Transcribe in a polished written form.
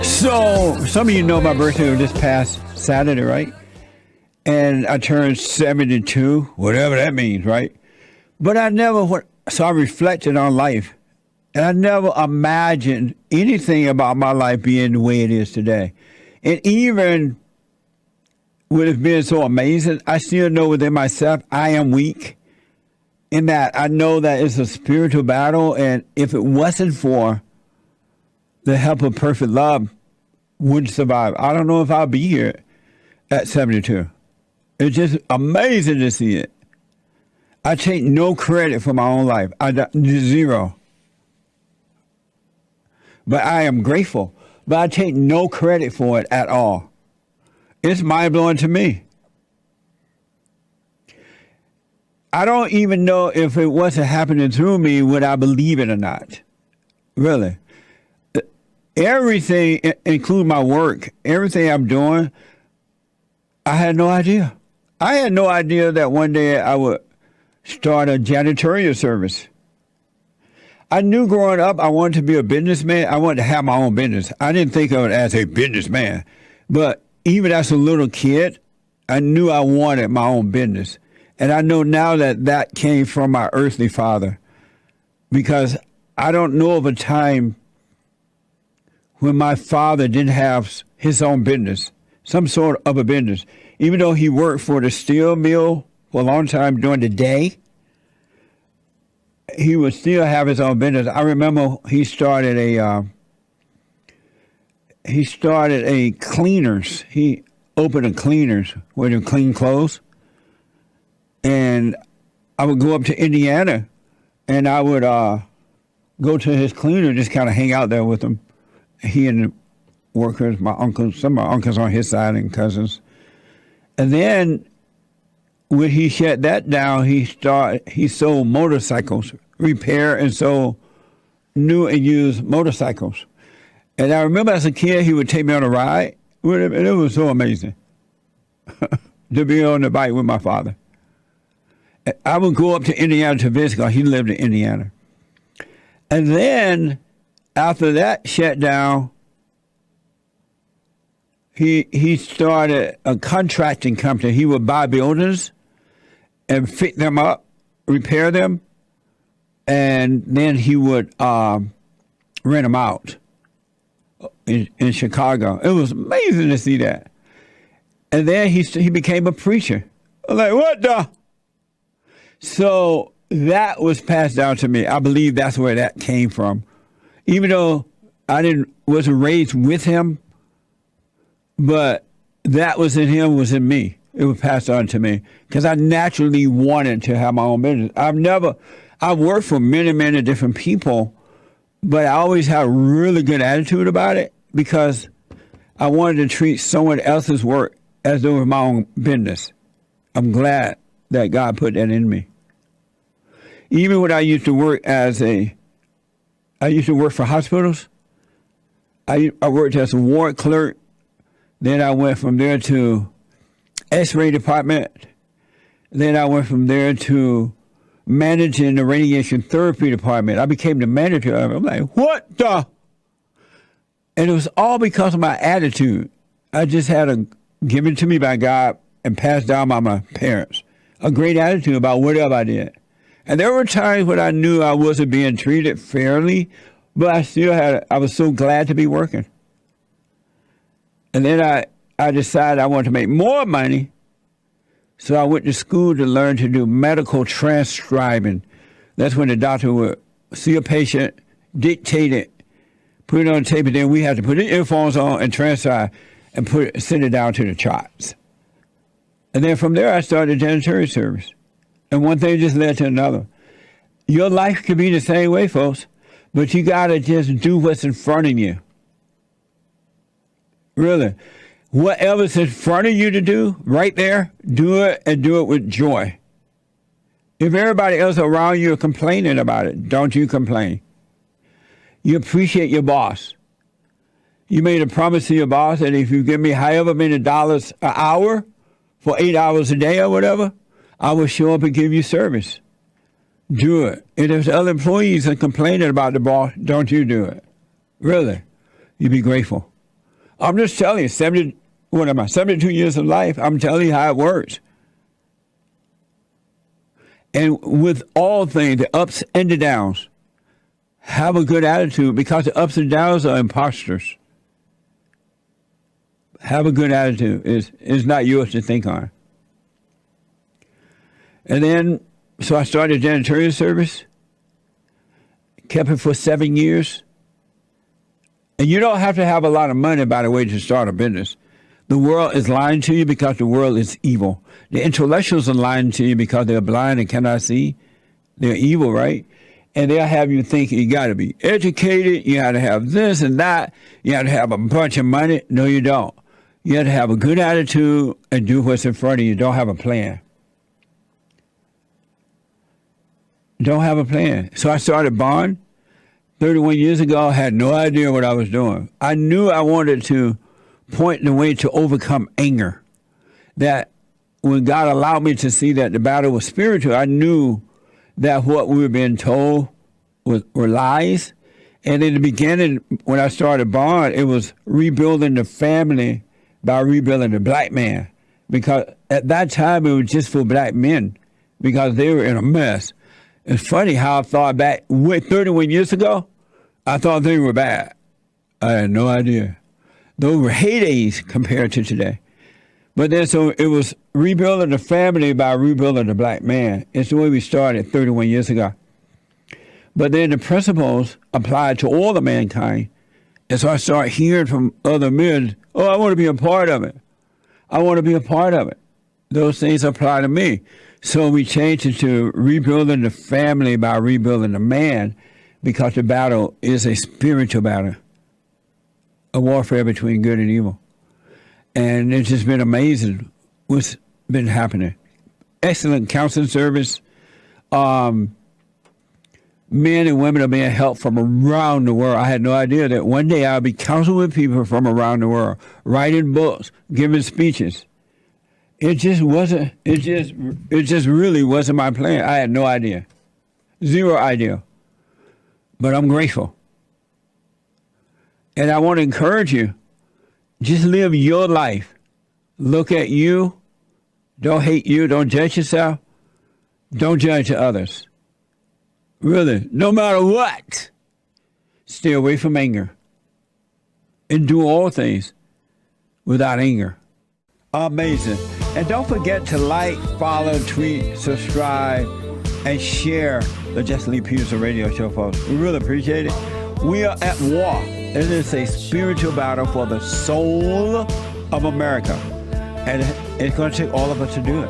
So, some of you know my birthday was this past Saturday, right? And I turned 72, whatever that means, right? But so I reflected on life. And I never imagined anything about my life being the way it is today. And even with it being so amazing, I still know within myself I am weak. In that I know that it's a spiritual battle. And if it wasn't for the help of perfect love, wouldn't survive. I don't know if I'll be here at 72. It's just amazing to see it. I take no credit for my own life. Zero. But I am grateful. But I take no credit for it at all. It's mind-blowing to me. I don't even know if it wasn't happening through me, would I believe it or not. Really. Everything, including my work, everything I'm doing, I had no idea. I had no idea that one day I would start a janitorial service. I knew growing up I wanted to be a businessman. I wanted to have my own business. I didn't think of it as a businessman. But even as a little kid, I knew I wanted my own business. And I know now that that came from my earthly father. Because I don't know of a time when my father didn't have his own business, some sort of a business. Even though he worked for the steel mill for a long time during the day, he would still have his own business. I remember he started a cleaners. He opened a cleaners where they clean clothes. And I would go up to Indiana and I would go to his cleaner, just kind of hang out there with him. He and the workers, my uncles, some of my uncles on his side and cousins. And then when he shut that down, he sold motorcycles, repair and sold new and used motorcycles. And I remember as a kid, he would take me on a ride with him, and it was so amazing to be on the bike with my father. I would go up to Indiana to visit because he lived in Indiana. And then after that shut down, he started a contracting company. He would buy buildings and fit them up, repair them, and then he would rent them out in Chicago. It was amazing to see that. And then he became a preacher. I'm like, what the? So that was passed down to me. I believe that's where that came from. Even though I wasn't raised with him, but that was in him, was in me. It was passed on to me because I naturally wanted to have my own business. I've worked for many, many different people, but I always had a really good attitude about it because I wanted to treat someone else's work as though it was my own business. I'm glad that God put that in me. Even when I used to work for hospitals. I worked as a ward clerk. Then I went from there to X-ray department. Then I went from there to managing the radiation therapy department. I became the manager of it. I'm like, what the? And it was all because of my attitude. I just had a given to me by God and passed down by my parents. A great attitude about whatever I did. And there were times when I knew I wasn't being treated fairly, but I was so glad to be working. And then I decided I wanted to make more money, so I went to school to learn to do medical transcribing. That's when the doctor would see a patient, dictate it, put it on tape, and then we had to put the earphones on and transcribe and send it down to the charts. And then from there, I started a janitorial service. And one thing just led to another. Your life could be the same way, folks, but you got to just do what's in front of you. Really. Whatever's in front of you to do, right there, do it and do it with joy. If everybody else around you are complaining about it, don't you complain. You appreciate your boss. You made a promise to your boss that if you give me however many dollars an hour for 8 hours a day or whatever, I will show up and give you service. Do it. And if the other employees are complaining about the boss, don't you do it. Really. You be grateful. I'm just telling you, 72 years of life, I'm telling you how it works. And with all things, the ups and the downs, have a good attitude, because the ups and downs are imposters. Have a good attitude. It's not yours to think on. And then, so I started janitorial service, kept it for 7 years. And you don't have to have a lot of money, by the way, to start a business. The world is lying to you because the world is evil. The intellectuals are lying to you because they're blind and cannot see. They're evil, right? And they'll have you think you got to be educated, you got to have this and that, you got to have a bunch of money. No, you don't. You have to have a good attitude and do what's in front of you. Don't have a plan. Don't have a plan. So I started Bond 31 years ago. I had no idea what I was doing. I knew I wanted to point the way to overcome anger. That when God allowed me to see that the battle was spiritual, I knew that what we were being told were lies. And in the beginning, when I started Bond, it was rebuilding the family by rebuilding the black man. Because at that time, it was just for black men, because they were in a mess. It's funny how I thought back 31 years ago, I thought they were bad. I had no idea. Those were heydays compared to today. But then, so it was rebuilding the family by rebuilding the black man. It's the way we started 31 years ago. But then the principles applied to all of mankind. And so I started hearing from other men, oh, I want to be a part of it. I want to be a part of it. Those things apply to me. So we changed it to rebuilding the family by rebuilding the man, because the battle is a spiritual battle, a warfare between good and evil. And it's just been amazing what's been happening. Excellent counseling service. Men and women are being helped from around the world. I had no idea that one day I'll be counseling with people from around the world, writing books, giving speeches. It just really wasn't my plan. I had no idea. Zero idea. But I'm grateful. And I want to encourage you, just live your life. Look at you. Don't hate you. Don't judge yourself. Don't judge others. Really, no matter what, stay away from anger. And do all things without anger. Amazing. And don't forget to like, follow, tweet, subscribe, and share the Jesse Lee Peterson radio show, folks. We really appreciate it. We are at war. It is a spiritual battle for the soul of America. And it's going to take all of us to do it.